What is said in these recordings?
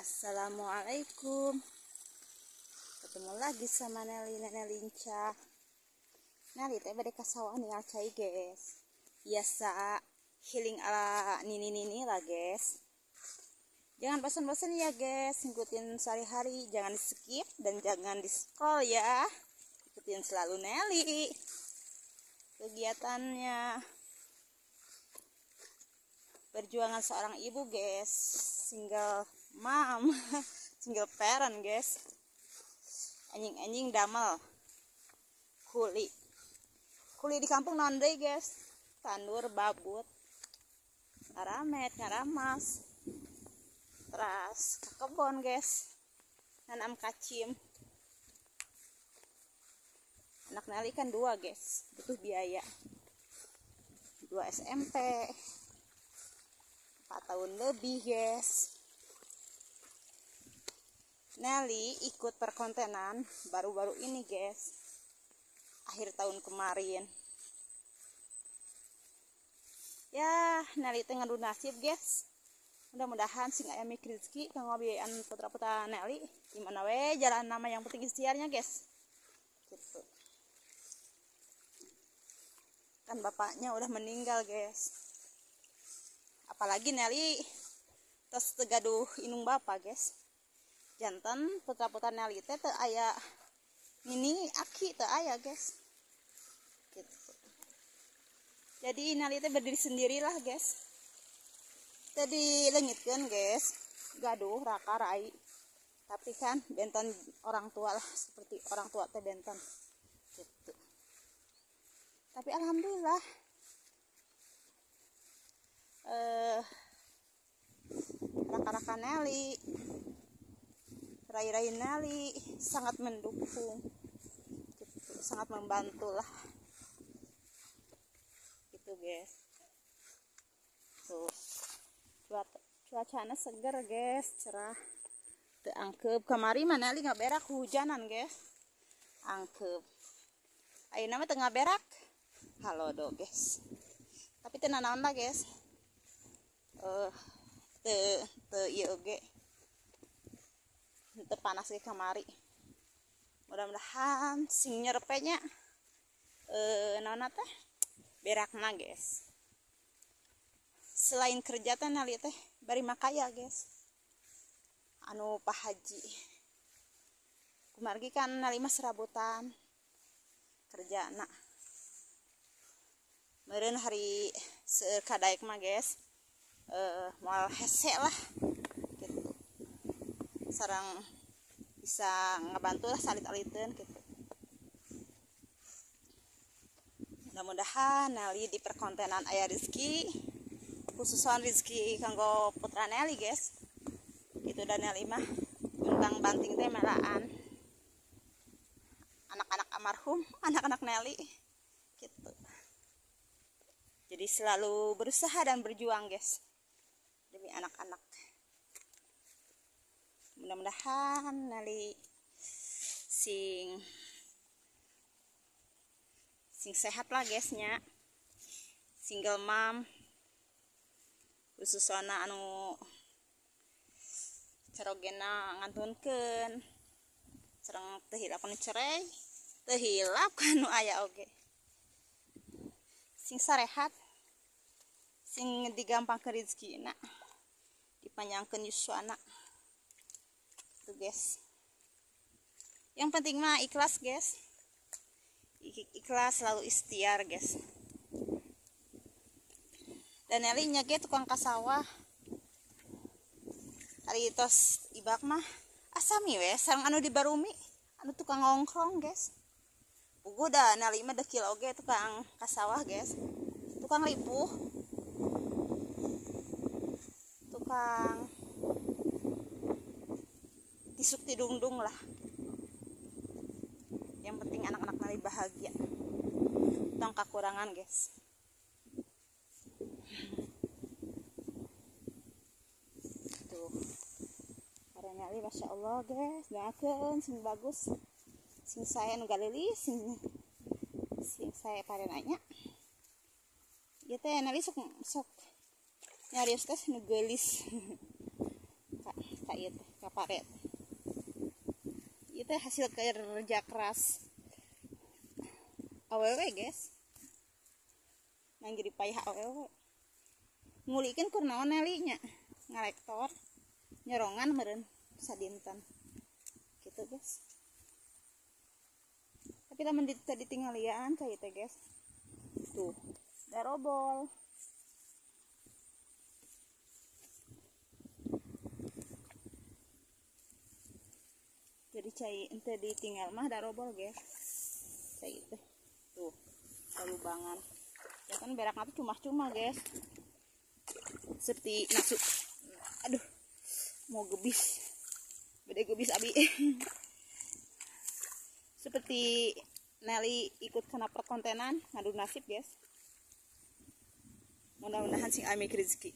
Assalamualaikum. Ketemu lagi sama Nenek Linca. Nelly teh bade kasawah nih cai guys. Biasa healing ala nini lah guys. Jangan bosan-bosan ya guys, ikutin sehari-hari, jangan di skip dan jangan di scroll ya. Ikutin selalu Nelly kegiatannya. Perjuangan seorang ibu guys, single mom, single parent guys. Anjing damel kuli di kampung nondai guys, tandur babut ngaramet ngaramas terus ke kebon guys, nanam kacim. Anak Nelly kan 2 guys, butuh biaya 2 SMP 4 tahun lebih guys. Nelly ikut perkontenan baru-baru ini guys, akhir tahun kemarin ya. Nelly teh ngadu nasib guys, mudah-mudahan sing aya mik rezeki kanggo biayaan putra-putra Nelly gimana we jalan nama, yang penting ikhtiarnya guys gitu. Kan bapaknya udah meninggal guys, apalagi Nelly tos tegaduh inung bapak guys. Jantan putra-putra Nelly teh teu aya ini aki teu aya guys gitu. Jadi Nelly teh berdiri sendirilah guys, teu dilengitkeun guys, gaduh raka rai, tapi kan benten orang tua lah, seperti orang tua teh benten gitu. Tapi alhamdulillah raka-raka Nelly, rai-rai Nelly sangat mendukung gitu, sangat membantu lah gitu guys. Tuh cuacanya seger guys, cerah, teu angkep. Kamari mah Nelly ngaberak hujanan guys, angkep. Ayeuna mah teu ngaberak halo do guys, tapi teu nanaon lah guys, teu ieu oge teu panas ke kamari. Mudah-mudahan sing nyerepenya naonna teh berakna guys. Selain kerja teh Nelly teh bari makaya guys, anu Pak Haji kumargi kan Nelly mah serabutan kerjana. Meureun hari sekadaek mah guys, moal hese lah gitu, sarang bisa ngebantu lah salit-aliteun gitu. Mudah-mudahan Nelly di perkontenan aya rezeki, khususan rezeki kanggo putra Nelly guys gitu. Dan Nelly mah tentang banting teh melaan anak-anak almarhum, anak-anak Nelly gitu. Jadi selalu berusaha dan berjuang guys demi anak-anak. Mudah-mudahan Nelly sing sehat lah guysnya, single mom, khususana anu carogena ngantunkeun sareng teu hilap anu cerai, teu hilap anu aya oge, sing sarehat, sing digampangkeun rezekina, dipanjangkeun yuswana tuh guys. Yang penting mah ikhlas guys, ikhlas, selalu ikhtiar guys. Dan Nelly nya ge tukang kasawah, ari tos ibak mah asami we sareng anu di Barumi anu tukang ngongkrong guys. Puguh da Nelly mah dekil oge tukang kasawah guys, tukang lipuh, tukang tisuk tidungdung lah. Yang penting anak-anak Nelly bahagia, tong kakurangan guys. Tuh karya Nelly masya Allah guys, doakeun sing bagus, sing saya nu galeulis, sing saya parenanya ieu teh Nelly sok nyarios teh nu geulis ka ieu teh ka paret. Itu hasil kerja keras awewe guys, manggiri payah awewe ngulikin kurnaon nelinya ngalektor nyerongan meren sadinten gitu guys. Tapi lamun tadi tinggalian kayak gitu guys, tuh darobol. Jadi cai ente ditinggal mah darobol guys, kayak gitu tuh lubangan ya kan, beraknya tuh cuma guys, seperti masuk, aduh mau gebis, beda gebis abi. Seperti Nelly ikut kena perkontenan ngadu nasib guys, mudah-mudahan sing ami rezeki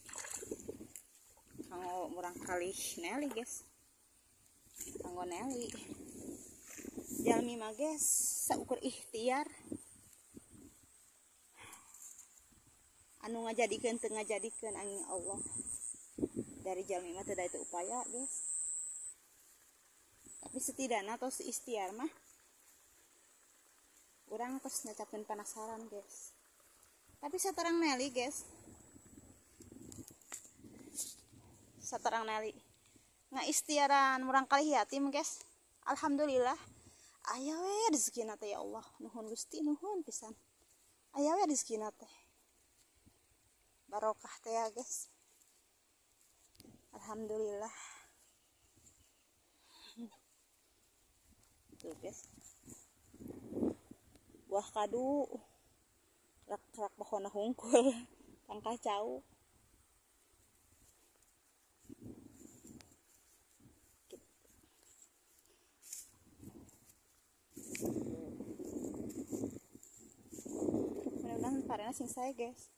kanggo murang kali Nelly guys, kanggo Nelly jalmi mah guys saukur ikhtiar anu ngajadikeun teu ngajadikeun angin Allah dari jalmi mah teu da itu upaya guys. Tapi setidaknya tos ikhtiar mah urang tos ngecapkeun penasaran guys. Tapi saterang Nelly guys, saterang Nelly ngaikhtiaran murang kali yatim guys, alhamdulillah aya we rezekina teh ya Allah, nuhun Gusti, nuhun pisan aya we rezekina teh barokah teh ya guys, alhamdulillah. Tuh guys, buah kadu rak pohona hungkul tangkah cau. Mudah-mudahan parena sing saya guys.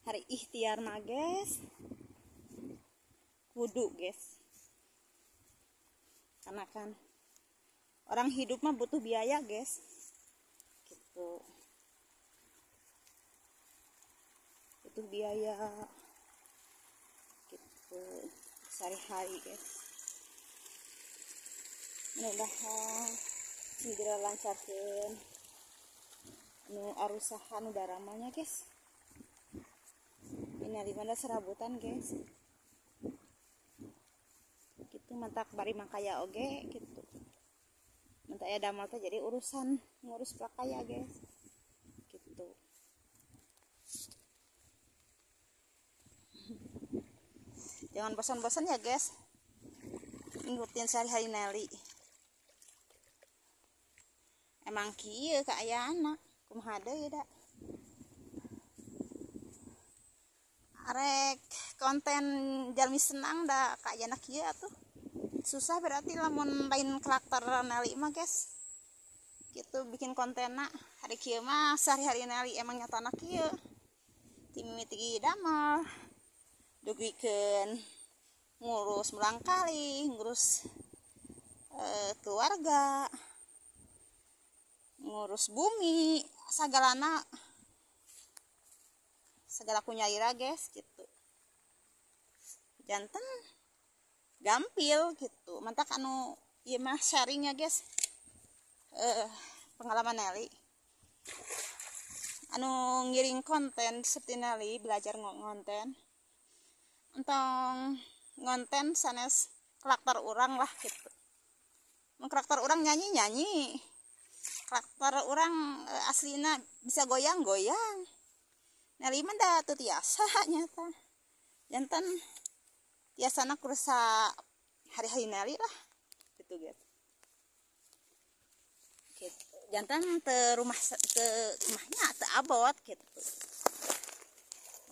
Hari ikhtiar mah guys kudu guys, karena kan orang hidup mah butuh biaya guys gitu, butuh biaya gitu sehari-hari guys. Mudah-mudahan segera lancarkeun nu arusaha nu daramanya guys. Ini di mana serabutan guys, gitu mantak bari makaya oge gitu, mantak ya damal teh jadi urusan ngurus prakaya guys gitu. Jangan bosan-bosan ya guys ngikutin sehari-hari Nelly. Emang kieu kaayana kumaha deui da, arek konten jalmi senang dah kayak anak kieu atuh susah, berarti lamun lain karakter Nelly mah guys gitu bikin kontenna hari kieu mah sehari-hari Nelly emang nyata anak kieu timimiti damel dugikeun ngurus mulang kali, ngurus keluarga, ngurus bumi, sagalana segala kunyaira guys gitu, jantan gampil gitu, mantak anu ieu mah sharingnya guys, pengalaman Nelly anu ngiring konten seperti Nelly belajar ngonten entong ngonten sanes karakter orang lah gitu. Karakter orang nyanyi karakter orang aslina bisa goyang-goyang. Nelly mah da teu tiasa nyata. Jantan tiasana kurasa hari-hari Nelly lah gitu guys. Gitu. Jantan rumahnya teu abot gitu.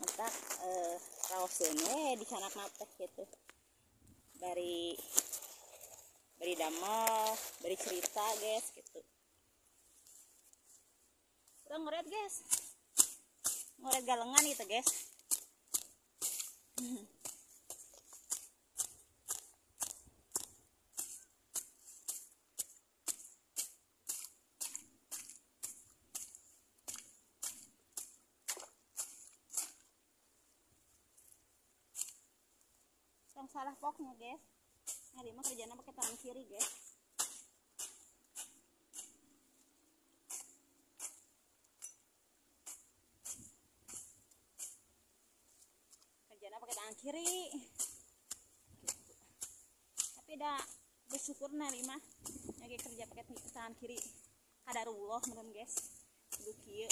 Mantap raoseun we di sanakna teh gitu. Bari damel, bari cerita guys gitu. Udah ngoret guys. Ngoret galengan gitu guys. tong salah poknya guys. Nelly mah kerjanya pakai tangan kiri guys. Kerjanya pakai tangan kiri gitu. Tapi dah bersyukur Nelly mah lagi kerja pakai tangan kiri kadarullah menurut guys. Kudu kieu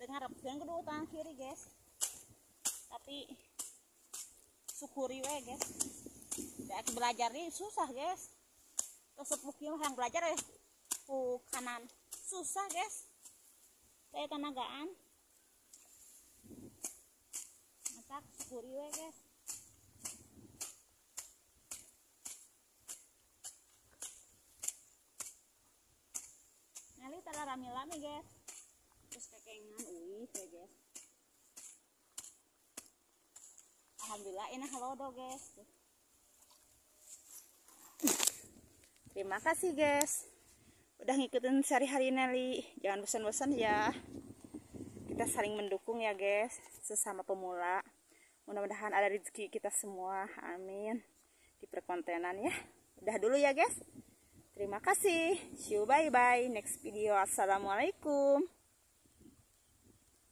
dengar dan kudu tangan kiri guys. Tapi syukuri we guys. Dak belajar ini susah guys. Tersepuk yang belajar kanan susah guys. Kayak tenagaan. Masak syukuri we guys. Nelly tara rame-rame guys. Terus kekengan ya guys. Alhamdulillah ini halodo guys. Terima kasih guys udah ngikutin sehari-hari Nelly. Jangan bosan-bosan ya. Kita saling mendukung ya guys, sesama pemula. Mudah-mudahan ada rezeki kita semua. Amin. Di perkontenan ya. Udah dulu ya guys. Terima kasih. See you bye bye next video. Assalamualaikum.